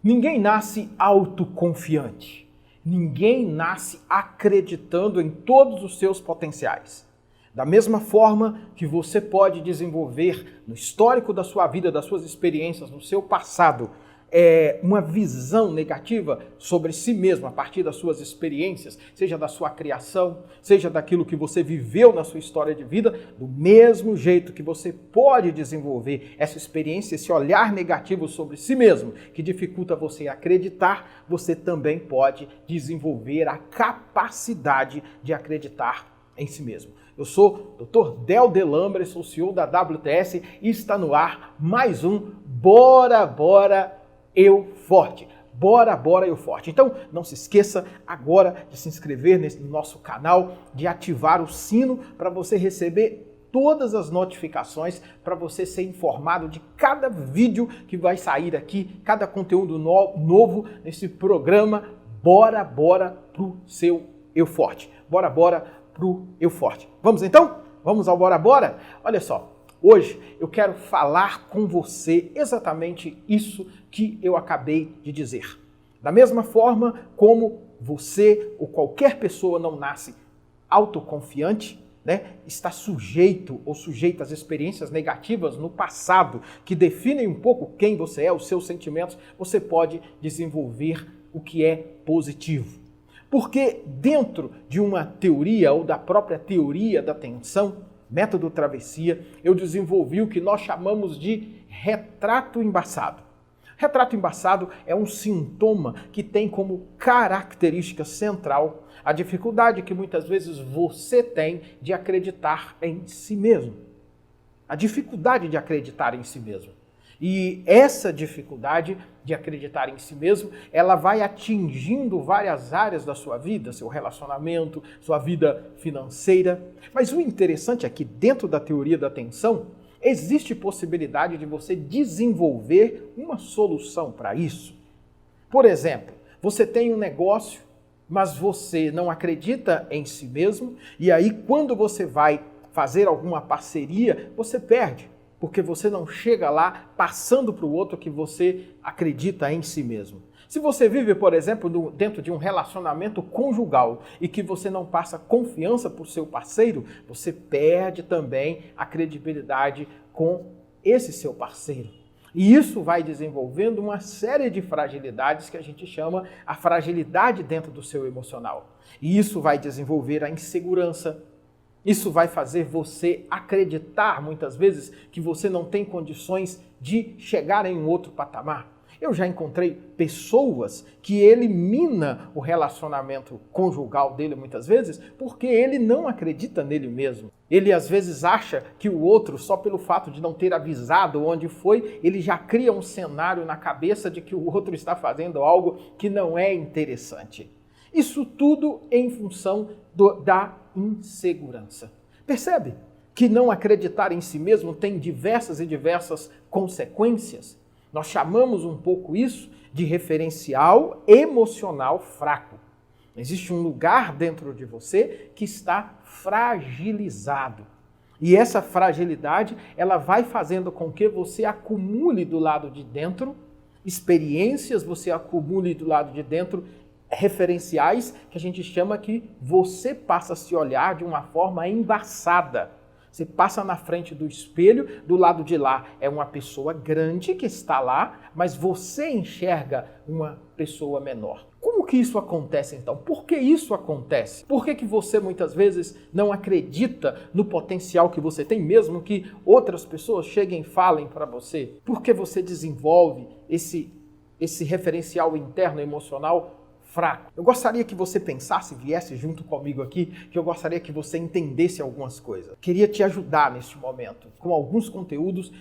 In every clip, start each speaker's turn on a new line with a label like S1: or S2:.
S1: Ninguém nasce autoconfiante. Ninguém nasce acreditando em todos os seus potenciais. Da mesma forma que você pode desenvolver no histórico da sua vida, das suas experiências, no seu passado, uma visão negativa sobre si mesmo a partir das suas experiências, seja da sua criação, seja daquilo que você viveu na sua história de vida, do mesmo jeito que você pode desenvolver essa experiência, esse olhar negativo sobre si mesmo, que dificulta você acreditar, você também pode desenvolver a capacidade de acreditar em si mesmo. Eu sou Dr. Del Delambre, sou CEO da WTS e está no ar mais um Bora Eu Forte. Bora Eu Forte. Então, não se esqueça agora de se inscrever no nosso canal, de ativar o sino para você receber todas as notificações, para você ser informado de cada vídeo que vai sair aqui, cada conteúdo novo nesse programa Bora pro seu Eu Forte. Bora pro Eu Forte. Vamos então? Vamos ao Bora? Olha só. Hoje eu quero falar com você exatamente isso que eu acabei de dizer. Da mesma forma como você ou qualquer pessoa não nasce autoconfiante, está sujeito ou sujeita às experiências negativas no passado que definem um pouco quem você é, os seus sentimentos, você pode desenvolver o que é positivo. Porque dentro de uma teoria ou da própria teoria da atenção, método travessia, eu desenvolvi o que nós chamamos de retrato embaçado. Retrato embaçado é um sintoma que tem como característica central a dificuldade que muitas vezes você tem de acreditar em si mesmo. A dificuldade de acreditar em si mesmo. E essa dificuldade de acreditar em si mesmo, ela vai atingindo várias áreas da sua vida, seu relacionamento, sua vida financeira. Mas o interessante é que dentro da teoria da atenção, existe possibilidade de você desenvolver uma solução para isso. Por exemplo, você tem um negócio, mas você não acredita em si mesmo, e aí quando você vai fazer alguma parceria, você perde. Porque você não chega lá passando para o outro que você acredita em si mesmo. Se você vive, por exemplo, dentro de um relacionamento conjugal e que você não passa confiança para o seu parceiro, você perde também a credibilidade com esse seu parceiro. E isso vai desenvolvendo uma série de fragilidades que a gente chama a fragilidade dentro do seu emocional. E isso vai desenvolver a insegurança. Isso vai fazer você acreditar, muitas vezes, que você não tem condições de chegar em um outro patamar. Eu já encontrei pessoas que elimina o relacionamento conjugal dele, muitas vezes, porque ele não acredita nele mesmo. Ele, às vezes, acha que o outro, só pelo fato de não ter avisado onde foi, ele já cria um cenário na cabeça de que o outro está fazendo algo que não é interessante. Isso tudo em função da insegurança. Percebe que não acreditar em si mesmo tem diversas consequências? Nós chamamos um pouco isso de referencial emocional fraco. Existe um lugar dentro de você que está fragilizado. E essa fragilidade, ela vai fazendo com que você acumule do lado de dentro experiências, você acumule do lado de dentro referenciais que a gente chama que você passa a se olhar de uma forma embaçada. Você passa na frente do espelho, do lado de lá é uma pessoa grande que está lá, mas você enxerga uma pessoa menor. Como que isso acontece então? Por que isso acontece? Por que você muitas vezes não acredita no potencial que você tem, mesmo que outras pessoas cheguem e falem para você? Por que você desenvolve esse referencial interno emocional fraco? Eu gostaria que você pensasse, viesse junto comigo aqui, que eu gostaria que você entendesse algumas coisas. Queria te ajudar neste momento com alguns conteúdos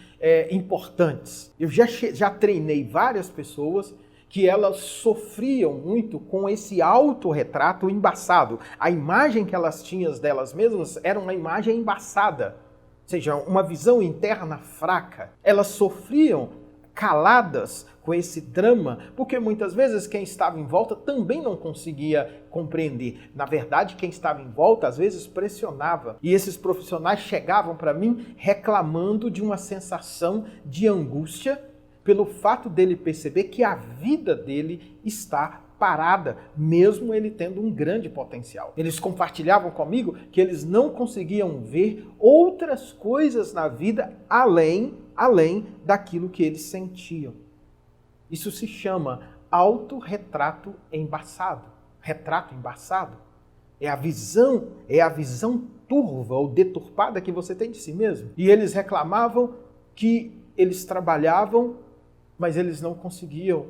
S1: importantes. Eu já treinei várias pessoas que elas sofriam muito com esse autorretrato embaçado. A imagem que elas tinham delas mesmas era uma imagem embaçada, ou seja, uma visão interna fraca. Elas sofriam caladas com esse drama, porque muitas vezes quem estava em volta também não conseguia compreender. Na verdade, quem estava em volta às vezes pressionava. E esses profissionais chegavam para mim reclamando de uma sensação de angústia, pelo fato dele perceber que a vida dele está parada, mesmo ele tendo um grande potencial. Eles compartilhavam comigo que eles não conseguiam ver outras coisas na vida além daquilo que eles sentiam. Isso se chama autorretrato embaçado. Retrato embaçado é a visão turva ou deturpada que você tem de si mesmo. E eles reclamavam que eles trabalhavam, mas eles não conseguiam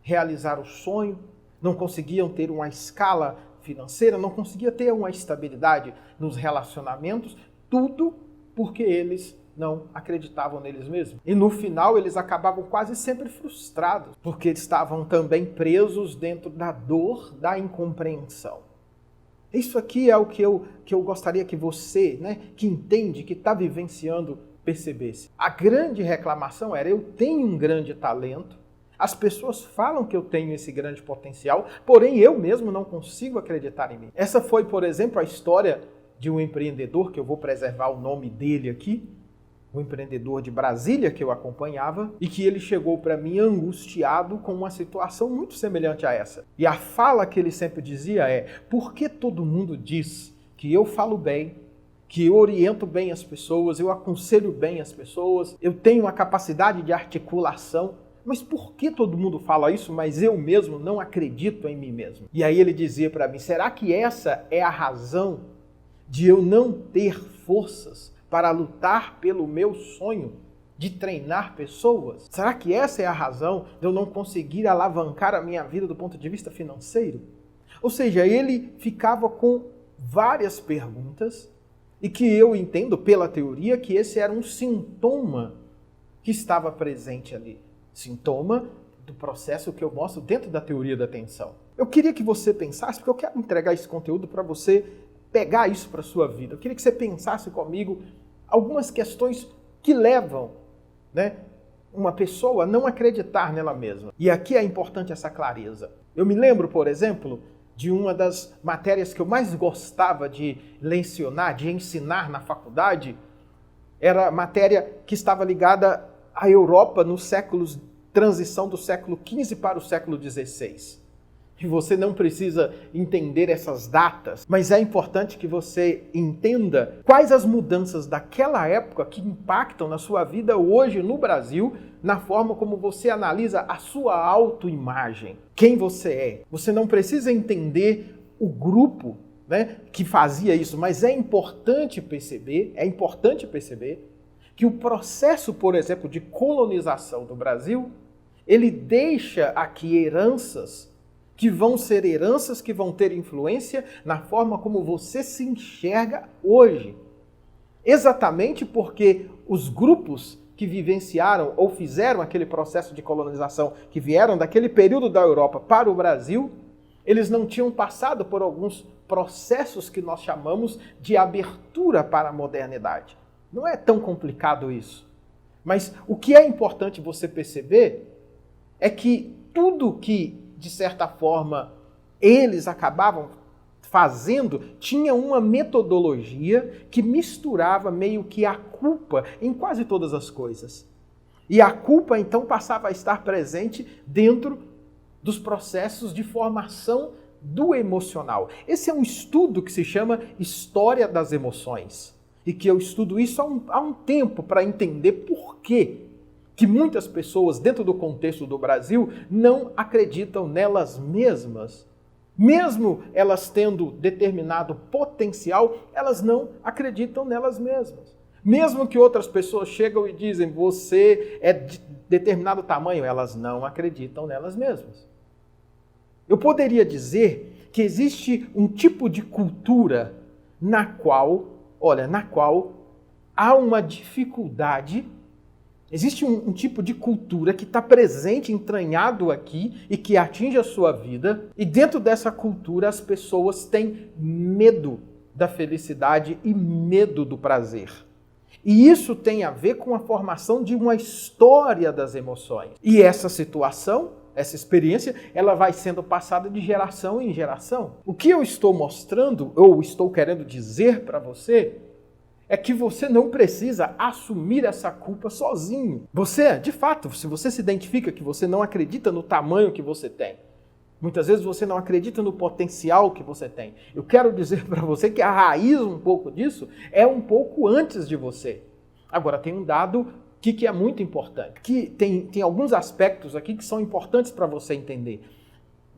S1: realizar o sonho, não conseguiam ter uma escala financeira, não conseguiam ter uma estabilidade nos relacionamentos, tudo porque eles não acreditavam neles mesmos. E no final eles acabavam quase sempre frustrados, porque estavam também presos dentro da dor da incompreensão. Isso aqui é o que eu gostaria que você, que entende, que está vivenciando, percebesse. A grande reclamação era: eu tenho um grande talento, as pessoas falam que eu tenho esse grande potencial, porém eu mesmo não consigo acreditar em mim. Essa foi, por exemplo, a história de um empreendedor, que eu vou preservar o nome dele aqui, um empreendedor de Brasília que eu acompanhava, e que ele chegou para mim angustiado com uma situação muito semelhante a essa. E a fala que ele sempre dizia é: por que todo mundo diz que eu falo bem, que eu oriento bem as pessoas, eu aconselho bem as pessoas, eu tenho uma capacidade de articulação, mas por que todo mundo fala isso, mas eu mesmo não acredito em mim mesmo? E aí ele dizia para mim: será que essa é a razão de eu não ter forças para lutar pelo meu sonho de treinar pessoas? Será que essa é a razão de eu não conseguir alavancar a minha vida do ponto de vista financeiro? Ou seja, ele ficava com várias perguntas e que eu entendo pela teoria que esse era um sintoma que estava presente ali. Sintoma do processo que eu mostro dentro da teoria da atenção. Eu queria que você pensasse, porque eu quero entregar esse conteúdo para você pegar isso para a sua vida. Eu queria que você pensasse comigo algumas questões que levam, uma pessoa a não acreditar nela mesma. E aqui é importante essa clareza. Eu me lembro, por exemplo, de uma das matérias que eu mais gostava de lecionar, de ensinar na faculdade, era a matéria que estava ligada à Europa nos séculos, transição do século XV para o século XVI. E você não precisa entender essas datas, mas é importante que você entenda quais as mudanças daquela época que impactam na sua vida hoje no Brasil, na forma como você analisa a sua autoimagem, quem você é. Você não precisa entender o grupo, que fazia isso, mas é importante perceber que o processo, por exemplo, de colonização do Brasil, ele deixa aqui heranças que vão ser heranças que vão ter influência na forma como você se enxerga hoje. Exatamente porque os grupos que vivenciaram ou fizeram aquele processo de colonização, que vieram daquele período da Europa para o Brasil, eles não tinham passado por alguns processos que nós chamamos de abertura para a modernidade. Não é tão complicado isso. Mas o que é importante você perceber é que tudo que, de certa forma, eles acabavam fazendo tinha uma metodologia que misturava meio que a culpa em quase todas as coisas. E a culpa, então, passava a estar presente dentro dos processos de formação do emocional. Esse é um estudo que se chama História das Emoções. E que eu estudo isso há um tempo para entender por quê que muitas pessoas, dentro do contexto do Brasil, não acreditam nelas mesmas. Mesmo elas tendo determinado potencial, elas não acreditam nelas mesmas. Mesmo que outras pessoas chegam e dizem, você é de determinado tamanho, elas não acreditam nelas mesmas. Eu poderia dizer que existe um tipo de cultura na qual há uma dificuldade. Existe um tipo de cultura que está presente, entranhado aqui e que atinge a sua vida. E dentro dessa cultura as pessoas têm medo da felicidade e medo do prazer. E isso tem a ver com a formação de uma história das emoções. E essa situação, essa experiência, ela vai sendo passada de geração em geração. O que eu estou mostrando, ou estou querendo dizer para você, é que você não precisa assumir essa culpa sozinho. Você, de fato, se você se identifica que você não acredita no tamanho que você tem, muitas vezes você não acredita no potencial que você tem. Eu quero dizer para você que a raiz um pouco disso é um pouco antes de você. Agora, tem um dado que é muito importante, que tem alguns aspectos aqui que são importantes para você entender.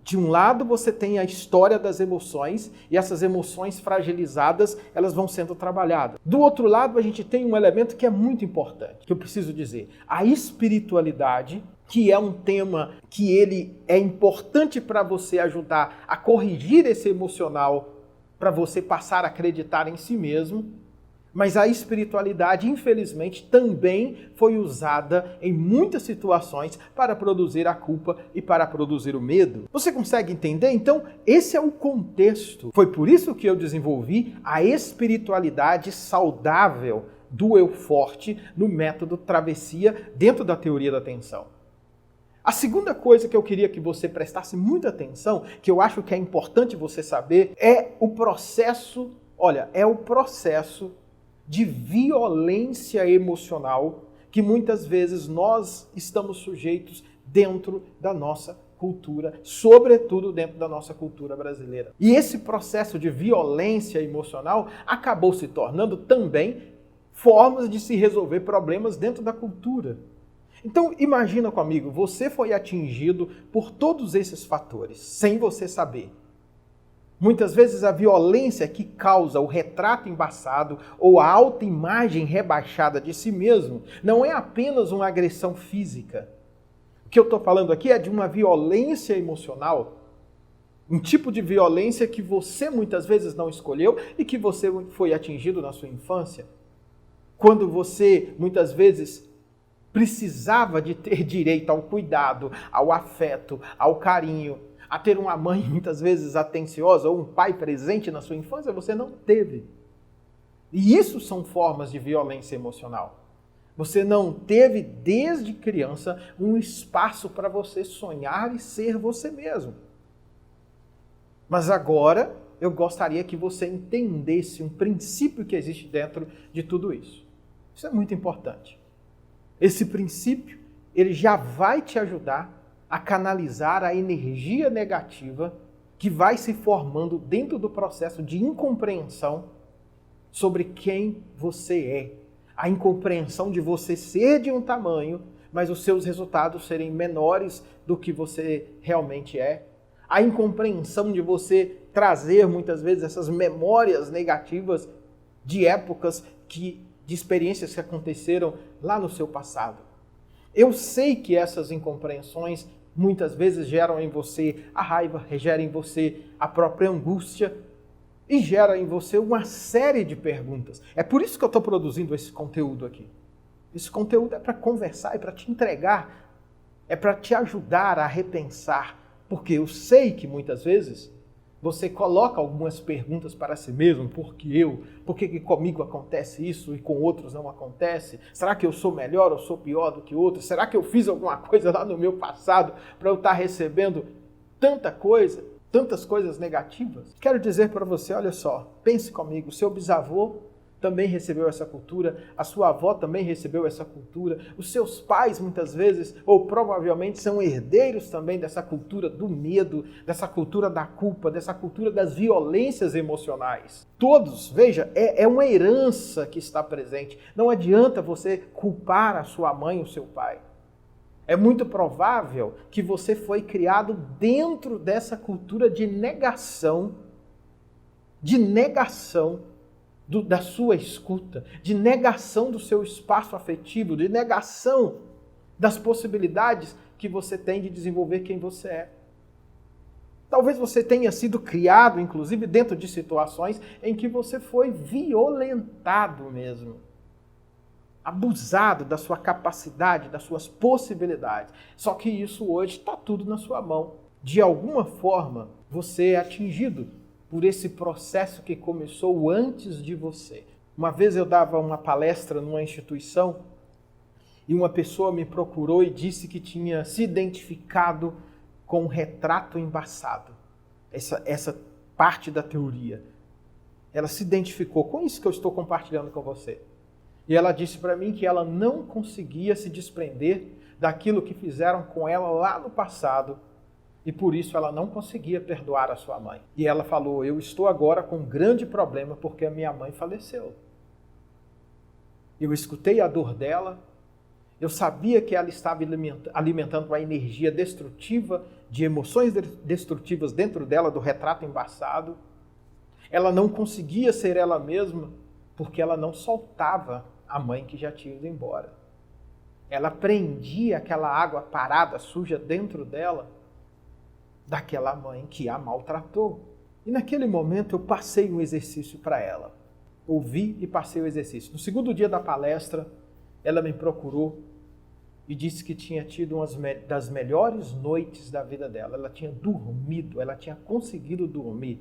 S1: De um lado, você tem a história das emoções, e essas emoções fragilizadas, elas vão sendo trabalhadas. Do outro lado, a gente tem um elemento que é muito importante, que eu preciso dizer. A espiritualidade, que é um tema que ele é importante para você ajudar a corrigir esse emocional, para você passar a acreditar em si mesmo. Mas a espiritualidade, infelizmente, também foi usada em muitas situações para produzir a culpa e para produzir o medo. Você consegue entender? Então, esse é o contexto. Foi por isso que eu desenvolvi a espiritualidade saudável do eu forte no método Travessia dentro da teoria da atenção. A segunda coisa que eu queria que você prestasse muita atenção, que eu acho que é importante você saber, é o processo de violência emocional que muitas vezes nós estamos sujeitos dentro da nossa cultura, sobretudo dentro da nossa cultura brasileira. E esse processo de violência emocional acabou se tornando também formas de se resolver problemas dentro da cultura. Então, imagina comigo, você foi atingido por todos esses fatores, sem você saber. Muitas vezes a violência que causa o retrato embaçado ou a autoimagem rebaixada de si mesmo não é apenas uma agressão física. O que eu estou falando aqui é de uma violência emocional, um tipo de violência que você muitas vezes não escolheu e que você foi atingido na sua infância. Quando você muitas vezes precisava de ter direito ao cuidado, ao afeto, ao carinho, a ter uma mãe muitas vezes atenciosa ou um pai presente na sua infância, você não teve. E isso são formas de violência emocional. Você não teve, desde criança, um espaço para você sonhar e ser você mesmo. Mas agora, eu gostaria que você entendesse um princípio que existe dentro de tudo isso. Isso é muito importante. Esse princípio, ele já vai te ajudar a canalizar a energia negativa que vai se formando dentro do processo de incompreensão sobre quem você é. A incompreensão de você ser de um tamanho, mas os seus resultados serem menores do que você realmente é. A incompreensão de você trazer muitas vezes essas memórias negativas de épocas de experiências que aconteceram lá no seu passado. Eu sei que essas incompreensões muitas vezes geram em você a raiva, geram em você a própria angústia e geram em você uma série de perguntas. É por isso que eu estou produzindo esse conteúdo aqui. Esse conteúdo é para conversar, é para te entregar, é para te ajudar a repensar, porque eu sei que muitas vezes você coloca algumas perguntas para si mesmo, por que comigo acontece isso e com outros não acontece? Será que eu sou melhor ou sou pior do que outros? Será que eu fiz alguma coisa lá no meu passado para eu estar recebendo tantas coisas negativas? Quero dizer para você, olha só, pense comigo, seu bisavô também recebeu essa cultura, a sua avó também recebeu essa cultura, os seus pais muitas vezes, ou provavelmente são herdeiros também dessa cultura do medo, dessa cultura da culpa, dessa cultura das violências emocionais. Todos, veja, é uma herança que está presente. Não adianta você culpar a sua mãe ou seu pai. É muito provável que você foi criado dentro dessa cultura de negação da sua escuta, de negação do seu espaço afetivo, de negação das possibilidades que você tem de desenvolver quem você é. Talvez você tenha sido criado, inclusive, dentro de situações em que você foi violentado mesmo, abusado da sua capacidade, das suas possibilidades. Só que isso hoje está tudo na sua mão. De alguma forma, você é atingido por esse processo que começou antes de você. Uma vez eu dava uma palestra numa instituição e uma pessoa me procurou e disse que tinha se identificado com um retrato embaçado. Essa parte da teoria. ela se identificou com isso que eu estou compartilhando com você. E ela disse para mim que ela não conseguia se desprender daquilo que fizeram com ela lá no passado e por isso ela não conseguia perdoar a sua mãe. E ela falou, eu estou agora com um grande problema porque a minha mãe faleceu. Eu escutei a dor dela, eu sabia que ela estava alimentando uma energia destrutiva, de emoções destrutivas dentro dela, do retrato embaçado. Ela não conseguia ser ela mesma porque ela não soltava a mãe que já tinha ido embora. Ela prendia aquela água parada, suja dentro dela, daquela mãe que a maltratou. E naquele momento eu passei um exercício para ela. Ouvi e passei o exercício. No segundo dia da palestra, ela me procurou e disse que tinha tido uma das melhores noites da vida dela. Ela tinha dormido, ela tinha conseguido dormir.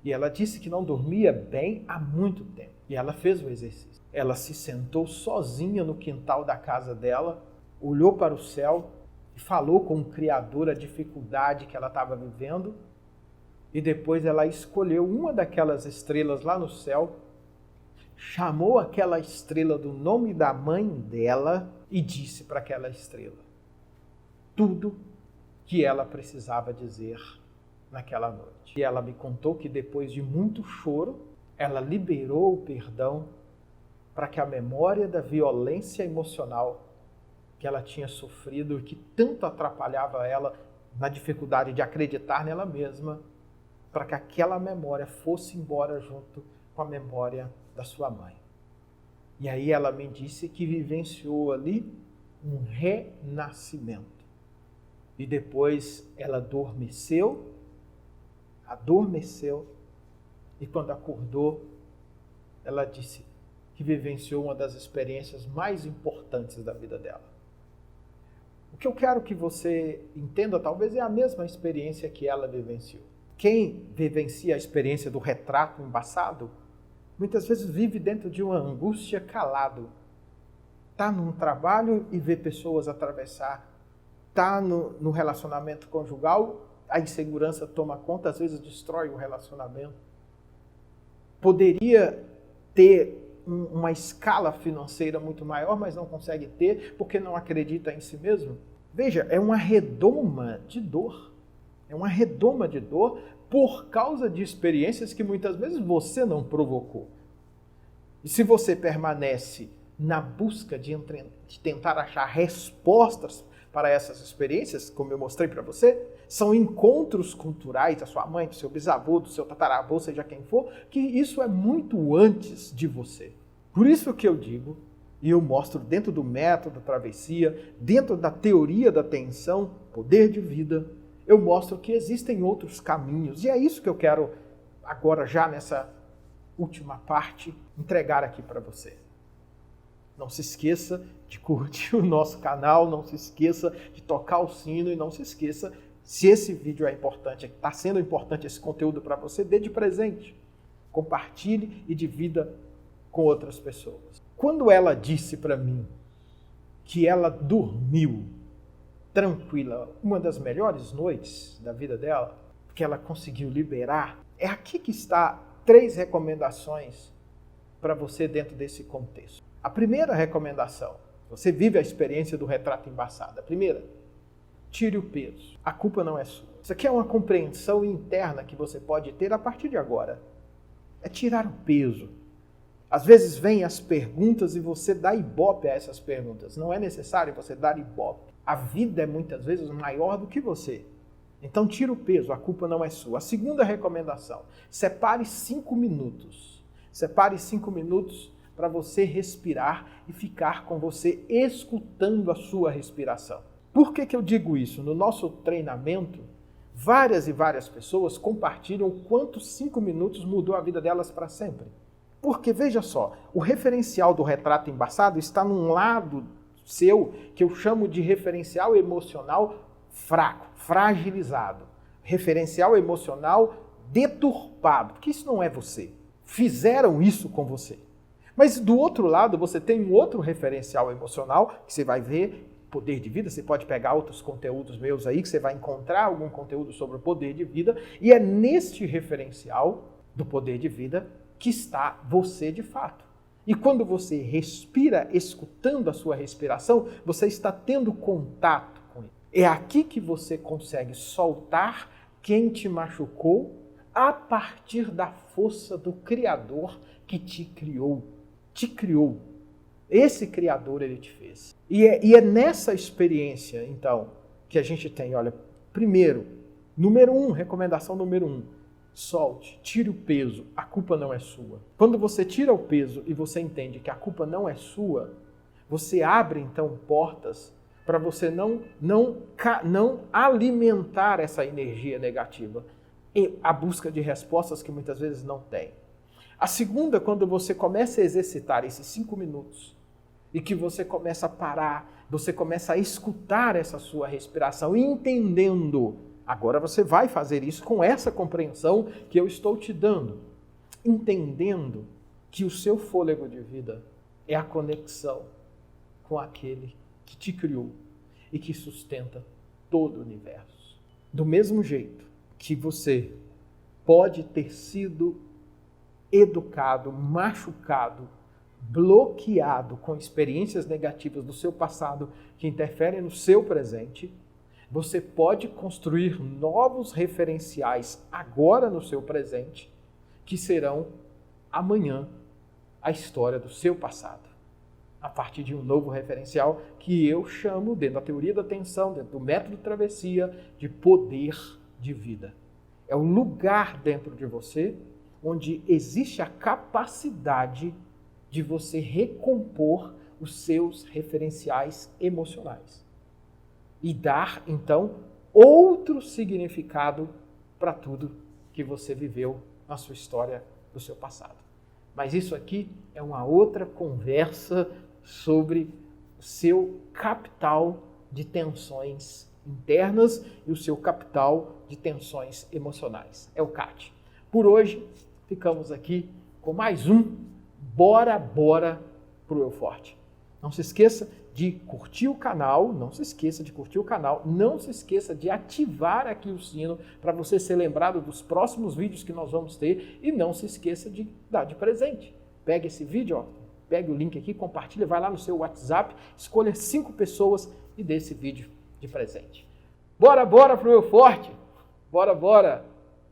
S1: E ela disse que não dormia bem há muito tempo. E ela fez o exercício. Ela se sentou sozinha no quintal da casa dela, olhou para o céu e falou com o Criador a dificuldade que ela estava vivendo. E depois ela escolheu uma daquelas estrelas lá no céu, chamou aquela estrela do nome da mãe dela e disse para aquela estrela tudo que ela precisava dizer naquela noite. E ela me contou que depois de muito choro, ela liberou o perdão para que a memória da violência emocional que ela tinha sofrido e que tanto atrapalhava ela na dificuldade de acreditar nela mesma, para que aquela memória fosse embora junto com a memória da sua mãe. E aí ela me disse que vivenciou ali um renascimento. E depois ela adormeceu, e quando acordou, ela disse que vivenciou uma das experiências mais importantes da vida dela. O que eu quero que você entenda, talvez, é a mesma experiência que ela vivenciou. Quem vivencia a experiência do retrato embaçado, muitas vezes vive dentro de uma angústia calado. Está num trabalho e vê pessoas atravessar. Está no relacionamento conjugal, a insegurança toma conta, às vezes destrói o relacionamento. Poderia ter uma escala financeira muito maior, mas não consegue ter porque não acredita em si mesmo. Veja, é uma redoma de dor. É uma redoma de dor por causa de experiências que muitas vezes você não provocou. E se você permanece na busca de tentar achar respostas para essas experiências, como eu mostrei para você, são encontros culturais da sua mãe, do seu bisavô, do seu tataravô, seja quem for, que isso é muito antes de você. Por isso que eu digo, e eu mostro dentro do método da travessia, dentro da teoria da atenção, poder de vida, eu mostro que existem outros caminhos. E é isso que eu quero agora, já nessa última parte, entregar aqui para você. Não se esqueça de curtir o nosso canal, não se esqueça de tocar o sino e não se esqueça, se esse vídeo é importante, está sendo importante esse conteúdo para você, dê de presente. Compartilhe e divida com outras pessoas. Quando ela disse para mim que ela dormiu tranquila, uma das melhores noites da vida dela, que ela conseguiu liberar, é aqui que está 3 recomendações para você dentro desse contexto. A primeira recomendação, você vive a experiência do retrato embaçado. A primeira, tire o peso. A culpa não é sua. Isso aqui é uma compreensão interna que você pode ter a partir de agora. É tirar o peso. Às vezes vêm as perguntas e você dá ibope a essas perguntas. Não é necessário você dar ibope. A vida é muitas vezes maior do que você. Então tira o peso, a culpa não é sua. A segunda recomendação, separe 5 minutos. Separe 5 minutos para você respirar e ficar com você escutando a sua respiração. Por que eu digo isso? No nosso treinamento, várias e várias pessoas compartilham o quanto 5 minutos mudou a vida delas para sempre. Porque, veja só, o referencial do retrato embaçado está num lado seu que eu chamo de referencial emocional fraco, fragilizado. Referencial emocional deturpado, porque isso não é você. Fizeram isso com você. Mas do outro lado, você tem um outro referencial emocional, que você vai ver, poder de vida, você pode pegar outros conteúdos meus aí, que você vai encontrar algum conteúdo sobre o poder de vida, e é neste referencial do poder de vida que está você de fato. E quando você respira, escutando a sua respiração, você está tendo contato com ele. É aqui que você consegue soltar quem te machucou a partir da força do Criador que te criou. Te criou. Esse Criador, ele te fez. E é nessa experiência, então, que a gente tem, olha, primeiro, recomendação número 1, solte, tire o peso, a culpa não é sua. Quando você tira o peso e você entende que a culpa não é sua, você abre, então, portas para você não alimentar essa energia negativa e a busca de respostas que muitas vezes não tem. A segunda, quando você começa a exercitar esses 5 minutos e que você começa a parar, você começa a escutar essa sua respiração e entendendo, agora você vai fazer isso com essa compreensão que eu estou te dando, entendendo que o seu fôlego de vida é a conexão com aquele que te criou e que sustenta todo o universo. Do mesmo jeito que você pode ter sido educado, machucado, bloqueado com experiências negativas do seu passado que interferem no seu presente, você pode construir novos referenciais agora no seu presente, que serão amanhã a história do seu passado. A partir de um novo referencial que eu chamo, dentro da teoria da atenção, dentro do método travessia, de poder de vida. É um lugar dentro de você onde existe a capacidade de você recompor os seus referenciais emocionais e dar, então, outro significado para tudo que você viveu na sua história do seu passado. Mas isso aqui é uma outra conversa sobre o seu capital de tensões internas e o seu capital de tensões emocionais. É o CAT. Por hoje, ficamos aqui com mais um Bora pro Eu Forte. Não se esqueça de curtir o canal, não se esqueça de ativar aqui o sino para você ser lembrado dos próximos vídeos que nós vamos ter e não se esqueça de dar de presente. Pega esse vídeo, ó, pega o link aqui, compartilha, vai lá no seu WhatsApp, escolha 5 pessoas e dê esse vídeo de presente. Bora pro Eu Forte! Bora!